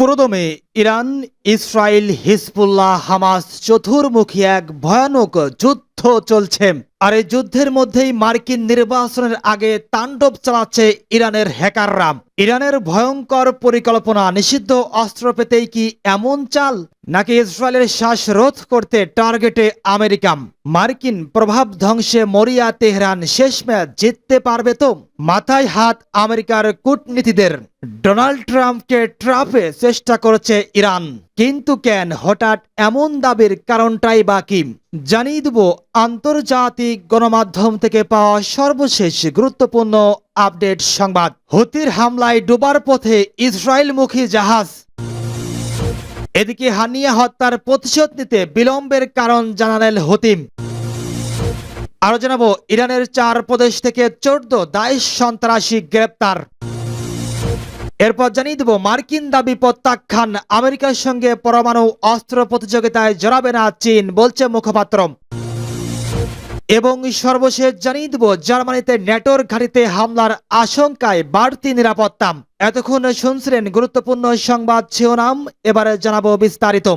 পুরোদমে Iran, Israel, Hezbollah, Hamas চতুর্মুখী এক ভয়ানক যুদ্ধ চলছে। আর এই যুদ্ধের মধ্যেই মার্কিন নির্বাচনের আগে তাণ্ডব চালাচ্ছে ইরানের হ্যাকাররা। ইরানের ভয়ঙ্কর পরিকল্পনা, নিষিদ্ধ অস্ত্র পেতেই কি এমন চাল, নাকি ইসরায়েলের শ্বাসরোধ করতে টার্গেটে আমেরিকা? মার্কিন প্রভাব ধ্বংসে মরিয়া তেহরান, শেষ ম্যাচ জিততে পারবে তো? মাথায় হাত আমেরিকার কূটনীতিদের। ডোনাল্ড ট্রাম্পকে ট্রাপে চেষ্টা করেছে ইরান, কিন্তু কেন হঠাৎ এমন দাবির কারণটাই বা কি? জানিয়ে দেব আন্তর্জাতিক গণমাধ্যম থেকে পাওয়া সর্বশেষ গুরুত্বপূর্ণ আপডেট সংবাদ। হুতির হামলায় ডোবার পথে ইসরায়েলমুখী জাহাজ। এদিকে হানিয়া হত্যার প্রতিশোধ নিতে বিলম্বের কারণ জানালেন হুতি। আরো জানাবো ইরানের 4 প্রদেশ থেকে 14 দাইশ সন্ত্রাসী গ্রেপ্তার। এরপর জানিয়ে দেব মার্কিন দাবি প্রত্যাখ্যান, আমেরিকার সঙ্গে পরমাণু অস্ত্র প্রতিযোগিতায় জড়াবে না চীন, বলছে মুখপাত্র। এবং সর্বশেষ জানিয়ে দেব জার্মানিতে ন্যাটোর ঘাঁটিতে হামলার আশঙ্কায় বাড়তি নিরাপত্তা। এতক্ষণ শুনছিলেন গুরুত্বপূর্ণ সংবাদ শিরোনাম, এবারে জানাবো বিস্তারিত।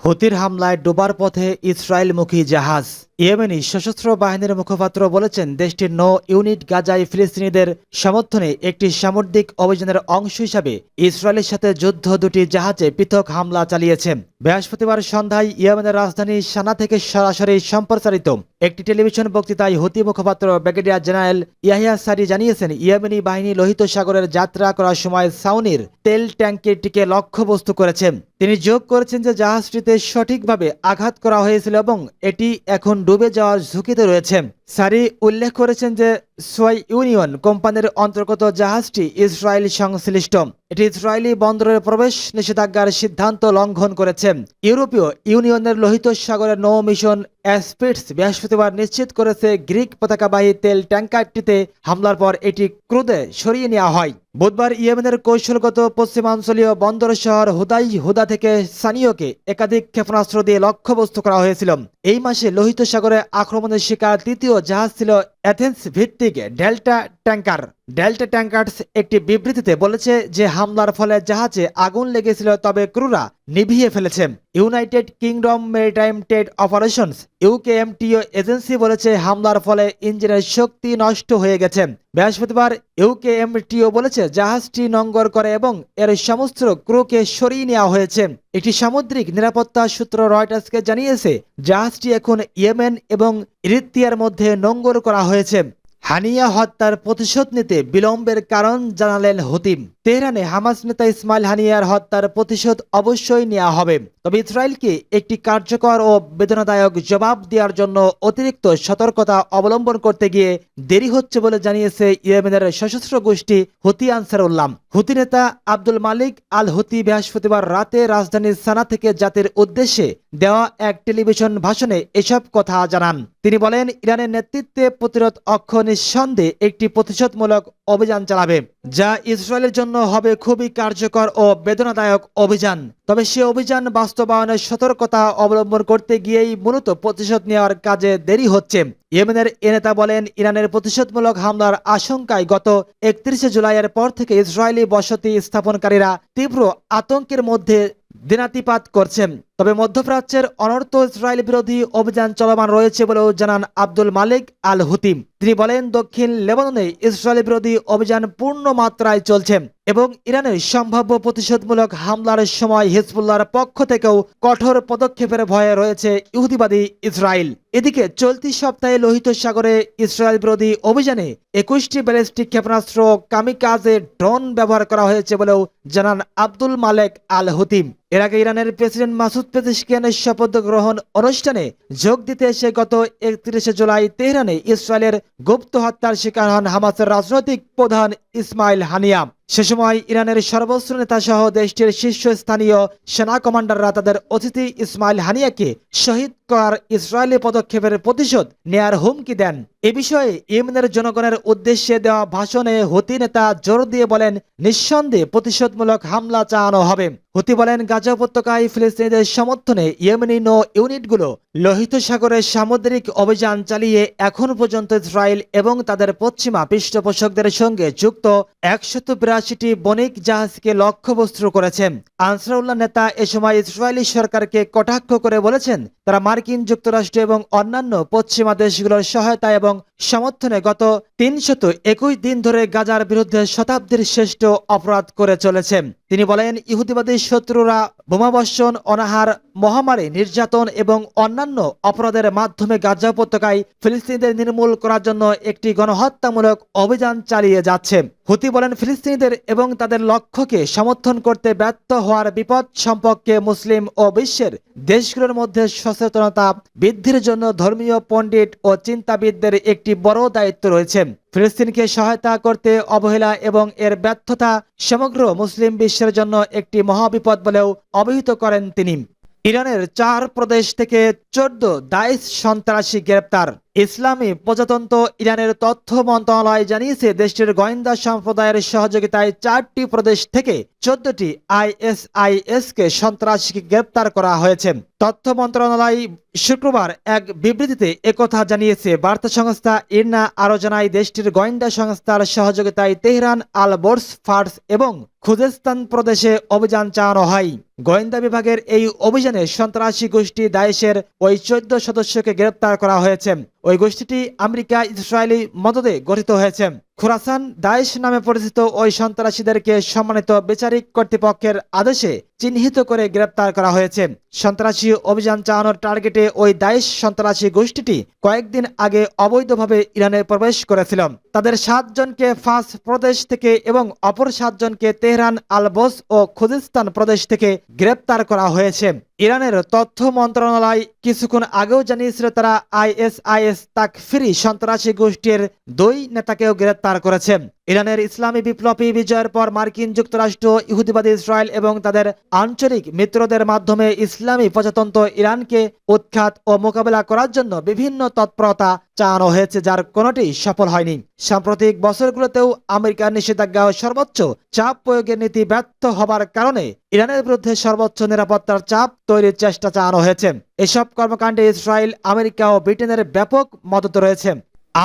হুতির হামলায় ডোবার পথে ইসরায়েলমুখী জাহাজ। ইয়েমেনি সশস্ত্র বাহিনীর মুখপাত্র বলেছেন, দেশটির 9 ইউনিট গাজায় ফিলিস্তিনিদের সমর্থনে একটি সামুদ্রিক অভিযানের অংশ হিসাবে ইসরায়েলের সাথে যুদ্ধ দুটি জাহাজে পৃথক হামলা চালিয়েছে। বৃহস্পতিবার সন্ধ্যায় ইয়েমেনের রাজধানী সানা থেকে সরাসরি সম্প্রচারিত একটি টেলিভিশন বক্তৃতায় হুতি মুখপাত্র ব্রিগেডিয়ার জেনারেল ইয়াহিয়া সারি জানিয়েছেন, ইয়েমেনি বাহিনী লোহিত সাগরের যাত্রা করার সময় সাউনির তেল ট্যাঙ্কিটিকে লক্ষ্যবস্তু করেছে। তিনি যোগ করেছেন যে জাহাজটিতে সঠিকভাবে আঘাত করা হয়েছিল এবং এটি এখন ডুবে যাওয়ার ঝুঁকিতে রয়েছে। সারি উল্লেখ করেছেন যে সোয়াই ইউনিয়ন কোম্পানির অন্তর্গত জাহাজটি ইসরায়েল সংশ্লিষ্ট। এটি ইসরায়েলি বন্দরের প্রবেশ নিষেধাজ্ঞার সিদ্ধান্ত লঙ্ঘন করেছে। ইউরোপীয় ইউনিয়নের লোহিত সাগরের নৌ মিশন অ্যাসপিডস বৃহস্পতিবার নিশ্চিত করেছে গ্রিক পতাকাবাহী তেল ট্যাঙ্কারটিতে হামলার পর এটি ক্রুদে সরিয়ে নেওয়া হয়। বুধবার ইয়েমেনের কৌশলগত পশ্চিমাঞ্চলীয় বন্দর শহর হুদা থেকে সানিওকে একাধিক ক্ষেপণাস্ত্র দিয়ে লক্ষ্যবস্তু করা হয়েছিল। এই মাসে লোহিত সাগরে আক্রমণের শিকার তৃতীয় জাহাজ ছিল অ্যাথেন্স ভিত্তিক ডেল্টা ট্যাঙ্কার। ডেল্টা ট্যাঙ্কার্স একটি বিবৃতিতে বলেছে যে হামলার ফলে জাহাজে আগুন লেগেছিল, তবে ক্রুরা নিভিয়ে ফেলেছে। United kingdom maritime trade operations UKMTO agency বলেছে হামলার ফলে ইঞ্জিনের শক্তি নষ্ট হয়ে গেছে। বৃহস্পতিবার ইউকেএমটিও বলেছে জাহাজটি নোঙর করে এবং এর সমস্ত ক্রুকে সরিয়ে নেওয়া হয়েছে। একটি সামুদ্রিক নিরাপত্তা সূত্র রয়টার্সকে জানিয়েছে জাহাজটি এখন ইয়েমেন এবং ইরিত্রিয়ার মধ্যে নোঙর করা হয়েছে। হানিয়া হত্যার প্রতিশোধ নিতে বিলম্বের কারণ জানালেন হুতি। তেহরানে হামাস নেতা ইসমাইল হানিয়ার হত্যার প্রতিশোধ অবশ্যই নেওয়া হবে, তবে ইসরায়েলকে একটি কার্যকর ও বেদনাদায়ক জবাব দেওয়ার জন্য অতিরিক্ত সতর্কতা অবলম্বন করতে গিয়ে দেরি হচ্ছে বলে জানিয়েছে ইয়েমেনের সশস্ত্র গোষ্ঠী হুতি আনসারুল্লাহ। হুতি নেতা আব্দুল মালিক আল হুতি বৃহস্পতিবার রাতে রাজধানী সানা থেকে জাতির উদ্দেশ্যে দেওয়া এক টেলিভিশন ভাষণে এসব কথা জানান। তিনি বলেন, ইরানের নেতৃত্বে প্রতিরোধ অক্ষ নিঃসন্দেহে একটি প্রতিশোধমূলক অভিযান চালাবে, যা ইসরায়েলের জন্য হবে খুবই কার্যকর ও বেদনাদায়ক অভিযান। তবে সে অভিযান বাস্তবায়নের সতর্কতা অবলম্বন করতে গিয়েই মূলত প্রতিশোধ নেওয়ার কাজে দেরি হচ্ছে। ইয়েমেনের এ নেতা বলেন, ইরানের প্রতিশোধমূলক হামলার আশঙ্কায় গত 31 জুলাইয়ের পর থেকে ইসরায়েলি বসতি স্থাপনকারীরা তীব্র আতঙ্কের মধ্যে দিনাতিপাত করছেন। তবে মধ্যপ্রাচ্যের অনর্থ ইসরায়েল বিরোধী অভিযান চলমান রয়েছে বলেও জানান আব্দুল মালিক আল হুতি। তিনি বলেন, দক্ষিণ লেবাননে ইসরায়েল বিরোধী অভিযান পূর্ণ মাত্রায় চলছে এবং ইরানের সম্ভাব্য প্রতিশোধমূলক হামলার সময় হিজবুল্লাহর পক্ষ থেকেও কঠোর পদক্ষেপের ভয়ে রয়েছে ইহুদিবাদী ইসরায়েল। এদিকে চলতি সপ্তাহে লোহিত সাগরে ইসরায়েল বিরোধী অভিযানে 21টি ব্যালিস্টিক ক্ষেপণাস্ত্র কামিকাজে ড্রোন ব্যবহার করা হয়েছে বলেও জানান আব্দুল মালেক আল হুতি। এর আগে ইরানের প্রেসিডেন্ট মাসুদ পেজেশকিয়ানের শপথ গ্রহণ অনুষ্ঠানে যোগ দিতে এসে গত 31 জুলাই তেহরানে ইসরায়েলের গুপ্ত হত্যার শিকার হন হামাসের রাজনৈতিক প্রধান ইসমাইল হানিয়া। সে সময় ইরানের সর্বোচ্চ নেতা সহ দেশটির শীর্ষস্থানীয় সেনা কমান্ডাররা তাদের অতিথি ইসমাইল হানিয়াকে শহীদ করার ইসরায়েলি পদক্ষেপের প্রতিশোধ নেয়ার হুমকি দেন। এ বিষয়ে ইয়েমেনের জনগণের উদ্দেশ্যে দেওয়া ভাষণে হুতি নেতা জোর দিয়ে বলেন, নিঃসন্দেহে প্রতিশোধমূলক হামলা চালানো হবে। হুতি বলেন, গাজা উপত্যকায় ফিলিস্তিনিদের সমর্থনে ইয়েমেনি নৌ ইউনিটগুলো লোহিত সাগরে সামুদ্রিক অভিযান চালিয়ে এখন পর্যন্ত ইসরায়েল এবং তাদের পশ্চিমা পৃষ্ঠপোষকদের সঙ্গে যুক্ত 182টি বণিক জাহাজকে লক্ষ্যবস্তু করেছে। আনসারুল্লাহ নেতা এ সময় ইসরায়েলি সরকারকে কটাক্ষ করে বলেছেন, তারা মার্কিন যুক্তরাষ্ট্র এবং অন্যান্য পশ্চিমা দেশগুলোর সহায়তা এবং সমর্থনে গত 321 দিন ধরে গাজার বিরুদ্ধে শতাব্দীর শ্রেষ্ঠ অপরাধ করে চলেছে। তিনি বলেন, ইহুদিবাদী শত্রুরা বোমাবর্ষণ, অনাহার, মহামারী, নির্যাতন এবং অন্যান্য অপরাধের মাধ্যমে গাজা উপত্যকায় ফিলিস্তিনিদের নির্মূল করার জন্য একটি গণহত্যামূলক অভিযান চালিয়ে যাচ্ছে। হুতি বলেন, ফিলিস্তিনিদের এবং তাদের লক্ষ্যকে সমর্থন করতে ব্যর্থ হওয়ার বিপদ সম্পর্কে মুসলিম ও বিশ্বের দেশগুলোর মধ্যে সচেতনতা বৃদ্ধির জন্য ধর্মীয় পণ্ডিত ও চিন্তাবিদদের একটি বড় দায়িত্ব রয়েছে। ফিলিস্তিনকে সহায়তা করতে অবহেলা এবং এর ব্যর্থতা সমগ্র মুসলিম বিশ্বের জন্য একটি মহাবিপদ বলেও অভিহিত করেন তিনি। ইরানের 4 প্রদেশ থেকে 14 দাইশ সন্ত্রাসী গ্রেপ্তার। ইসলামী প্রজাতন্ত্র ইরানের তথ্য মন্ত্রণালয় জানিয়েছে, দেশটির গোয়েন্দা সম্প্রদায়ের সহযোগিতায় 4টি প্রদেশ থেকে 14টি আইএসআইএসকে সন্ত্রাসীকে গ্রেপ্তার করা হয়েছে। তথ্য মন্ত্রণালয় শুক্রবার এক বিবৃতিতে একথা জানিয়েছে। বার্তা সংস্থা ইরনা আরও জানায়, দেশটির গোয়েন্দা সংস্থার সহযোগিতায় তেহরান, আল বোর্স, ফার্স এবং খুজেস্তান প্রদেশে অভিযান চালানো হয়। গোয়েন্দা বিভাগের এই অভিযানে সন্ত্রাসী গোষ্ঠী দায়েশের ওই 14 সদস্যকে গ্রেপ্তার করা হয়েছে। ওই গোষ্ঠীটি আমেরিকা ইসরায়েলি মদদে গঠিত হয়েছে। খোরাসান দায়েশ নামে পরিচিত ওই সন্ত্রাসীদেরকে সম্মানিত বিচারিক কর্তৃপক্ষের আদেশে চিহ্নিত করে গ্রেপ্তার করা হয়েছে। সন্ত্রাসী অভিযান চালানোর টার্গেটে ওই দায়েশ সন্ত্রাসী গোষ্ঠীটি কয়েকদিন আগে অবৈধভাবে ইরানে প্রবেশ করেছিল। তাদের 7 জনকে ফাস প্রদেশ থেকে এবং অপর 7 জনকে তেহরান, আলবোস ও খুজিস্তান প্রদেশ থেকে গ্রেপ্তার করা হয়েছে। ইরানের তথ্য মন্ত্রণালয় কিছুক্ষণ আগেও জানিয়েছিল, তারা আইএসআইএস তাকফিরি সন্ত্রাসী গোষ্ঠীর 2 নেতাকেও গ্রেপ্তার করেছে। ইরানের ইসলামী বিপ্লবী বিজয়ের পর মার্কিন যুক্তরাষ্ট্র, ইহুদিবাদী ইসরায়েল এবং তাদের আঞ্চলিক মিত্রদের মাধ্যমে ইসলামী প্রজাতন্ত্র ইরানকে উৎখাত ও মোকাবেলা করার জন্য বিভিন্ন তৎপরতা চালানো হয়েছে, যার কোনোটি সফল হয়নি। সাম্প্রতিক বছরগুলোতেও আমেরিকার নিষেধাজ্ঞা ও সর্বোচ্চ চাপ প্রয়োগের নীতি ব্যর্থ হবার কারণে ইরানের বিরুদ্ধে সর্বোচ্চ নিরাপত্তার চাপ তৈরির চেষ্টা চালানো হয়েছে। এসব কর্মকাণ্ডে ইসরায়েল, আমেরিকা ও ব্রিটেনের ব্যাপক মদত রয়েছে।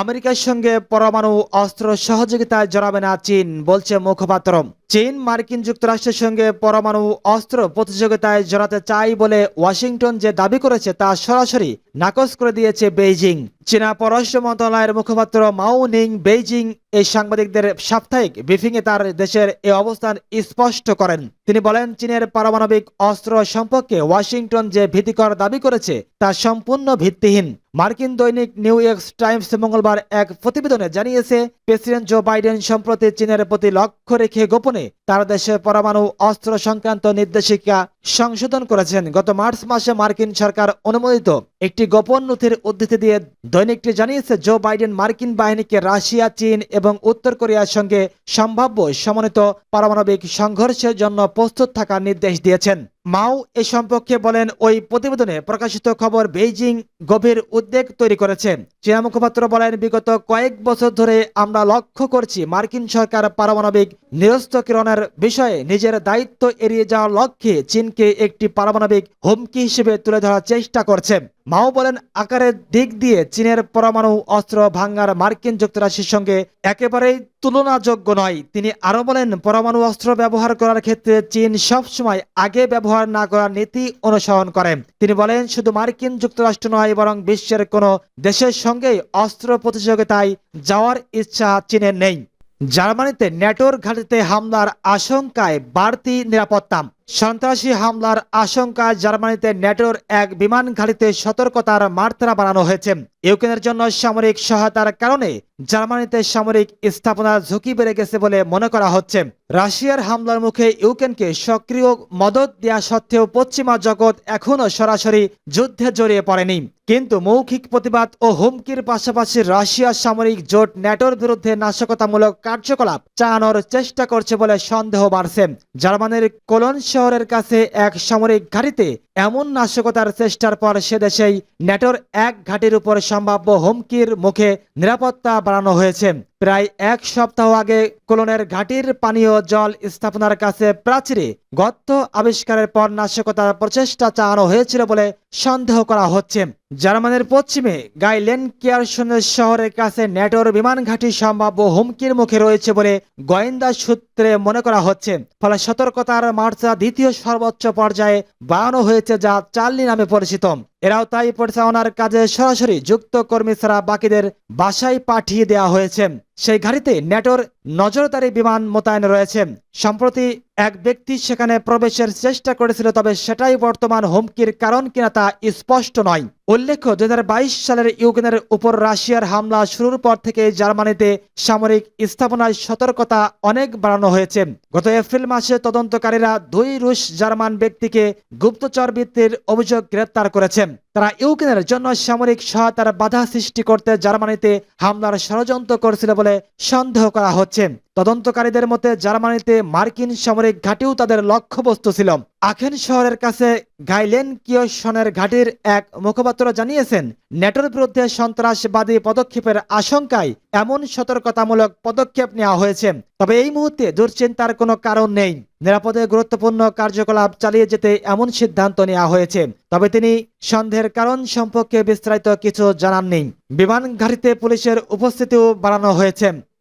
আমেরিকার সঙ্গে পরমাণু অস্ত্র সহযোগিতায় জড়াবে না চীন, বলছে মুখপাত্র। চীন মার্কিন যুক্তরাষ্ট্রের সঙ্গে পরমাণু অস্ত্র প্রতিযোগিতায় জড়াতে চাই বলে ওয়াশিংটন যে দাবি করেছে তা সরাসরি নাকচ করে দিয়েছে বেইজিং। চীনা পররাষ্ট্র মন্ত্রণালয়ের মুখপাত্র মাও নিং বেইজিং এই সাংবাদিকদের সাপ্তাহিক ব্রিফিংয়ে তার দেশের এ অবস্থান স্পষ্ট করেন। তিনি বলেন, চীনের পারমাণবিক অস্ত্র সম্পর্কে ওয়াশিংটন যে ভীতিকর দাবি করেছে তা সম্পূর্ণ ভিত্তিহীন। মার্কিন দৈনিক নিউ ইয়র্ক টাইমস মঙ্গলবার এক প্রতিবেদনে জানিয়েছে, প্রেসিডেন্ট জো বাইডেন সম্প্রতি চীনের প্রতি লক্ষ্য রেখে গোপনে তার দেশে পরমাণু অস্ত্র সংক্রান্ত নির্দেশিকা সংশোধন করেছেন। গত মার্চ মাসে মার্কিন সরকার অনুমোদিত একটি গোপন নথির উদ্ধৃতি দিয়ে দৈনিকটি জানিয়েছে, জো বাইডেন মার্কিন বাহিনীকে রাশিয়া, চীন এবং উত্তর কোরিয়ার সঙ্গে সম্ভাব্য সমন্বিত পারমাণবিক সংঘর্ষের জন্য প্রস্তুত থাকার নির্দেশ দিয়েছেন। মাও এ সম্পর্কে বলেন, ওই প্রতিবেদনে প্রকাশিত খবর বেইজিং গভীর উদ্বেগ তৈরি করেছে। চীনা মুখপাত্র বলেন, বিগত কয়েক বছর ধরে আমরা লক্ষ্য করছি মার্কিন সরকার পারমাণবিক নিরস্ত্রীকরণের বিষয়ে নিজের দায়িত্ব এড়িয়ে যাওয়ার লক্ষ্যে চীনকে একটি পারমাণবিক হুমকি হিসেবে তুলে ধরার চেষ্টা করছে। মাও বলেন, আকারের দিক দিয়ে চীনের পরমাণু অস্ত্র ভাঙ্গার মার্কিন যুক্তরাষ্ট্রের সঙ্গে একেবারেই তুলনাযোগ্য নয়। তিনি আরো বলেন, পরমাণু অস্ত্র ব্যবহার করার ক্ষেত্রে চীন সবসময় আগে ব্যবহার না করার নীতি অনুসরণ করে। তিনি বলেন, শুধু মার্কিন যুক্তরাষ্ট্র নয়, বরং বিশ্বের কোনো দেশের সঙ্গেই অস্ত্র প্রতিযোগিতায় যাওয়ার ইচ্ছা চীনের নেই। জার্মানিতে ন্যাটোর ঘাঁটিতে হামলার আশঙ্কায় বাড়তি নিরাপত্তা। সন্ত্রাসী হামলার আশঙ্কায় জার্মানিতে ন্যাটোর এক বিমান ঘাঁটিতে সতর্কতার মাত্রা বাড়ানো হয়েছে। ইউক্রেনের জন্য সামরিক সহায়তার কারণে জার্মানিতে সামরিক স্থাপনার ঝুঁকি বেড়ে গেছে বলে মনে করা হচ্ছে। রাশিয়ার হামলার মুখে ইউক্রেনকে সক্রিয় মদত দেওয়া সত্ত্বেও পশ্চিমা জগৎ এখনও সরাসরি যুদ্ধে জড়িয়ে পড়েনি। কিন্তু মৌখিক প্রতিবাদ ও হুমকির পাশাপাশি রাশিয়ার সামরিক জোট ন্যাটোর বিরুদ্ধে নাশকতামূলক কার্যকলাপ চালানোর চেষ্টা করছে বলে সন্দেহ বাড়ছে। জার্মানির কোলন শহরের কাছে এক সামরিক ঘাঁটিতে এমন নাশকতার চেষ্টার পর সে দেশেই ন্যাটোর এক ঘাঁটির উপর সম্ভাব্য হুমকির মুখে নিরাপত্তা বাড়ানো হয়েছে। প্রায় এক সপ্তাহ আগে কোলনের ঘাঁটির পানীয় জল স্থাপনার কাছে প্রাচীরে গর্ত আবিষ্কারের পর নাশকতার প্রচেষ্টা চালানো হয়েছিল বলে সন্দেহ করা হচ্ছে। জার্মানির পশ্চিমে গাইলেনকিয়ারশনের শহরের কাছে ন্যাটোর বিমান ঘাঁটি সম্ভাব্য হুমকির মুখে রয়েছে বলে গোয়েন্দা সূত্রে মনে করা হচ্ছে। ফলে সতর্কতার মাত্রা দ্বিতীয় সর্বোচ্চ পর্যায়ে বাড়ানো হয়েছে, যা চার্লি নামে পরিচিত। এরাও তাই পরিচালনার কাজে সরাসরি যুক্ত কর্মী ছাড়া বাকিদের বাসায় পাঠিয়ে দেওয়া হয়েছে। সেই ঘাঁটিতে ন্যাটোর নজরদারি বিমান মোতায়েন রয়েছে। সম্প্রতি এক ব্যক্তি সেখানে প্রবেশের চেষ্টা করেছিল, তবে সেটাই বর্তমান হুমকির কারণ কিনা তা স্পষ্ট নয়। উল্লেখ্য, 2022 সালের ইউক্রেনের উপর রাশিয়ার হামলা শুরুর পর থেকে জার্মানিতে সামরিক স্থাপনায় সতর্কতা অনেক বাড়ানো হয়েছে। গত এপ্রিল মাসে তদন্তকারীরা 2 রুশ জার্মান ব্যক্তিকে গুপ্তচর বৃত্তির অভিযোগ গ্রেপ্তার করেছে। তারা ইউক্রেনের জন্য সামরিক সহায়তার বাধা সৃষ্টি করতে জার্মানিতে হামলার ষড়যন্ত্র করেছিল বলে সন্দেহ করা হচ্ছে। তদন্তকারীদের মতে জার্মানিতে মার্কিন সামরিক ঘাঁটিও তাদের লক্ষ্যবস্তু ছিল। আখেন শহরের কাছে গাইলেনকিয়শনের ঘাঁটির এক মুখপাত্র জানিয়েছেন, ন্যাটোর বিরুদ্ধে সন্ত্রাসবাদী পদক্ষেপের আশঙ্কায় এমন সতর্কতামূলক পদক্ষেপ নেওয়া হয়েছে। তবে এই মুহূর্তে দুশ্চিন্তার কোনো কারণ নেই। নিরাপদে গুরুত্বপূর্ণ কার্যকলাপ চালিয়ে যেতে এমন সিদ্ধান্ত নেওয়া হয়েছে। তবে তিনি সন্দেহের কারণ সম্পর্কে বিস্তারিত কিছু জানাননি। বিমান ঘাঁটিতে পুলিশের উপস্থিতিও বাড়ানো হয়েছে।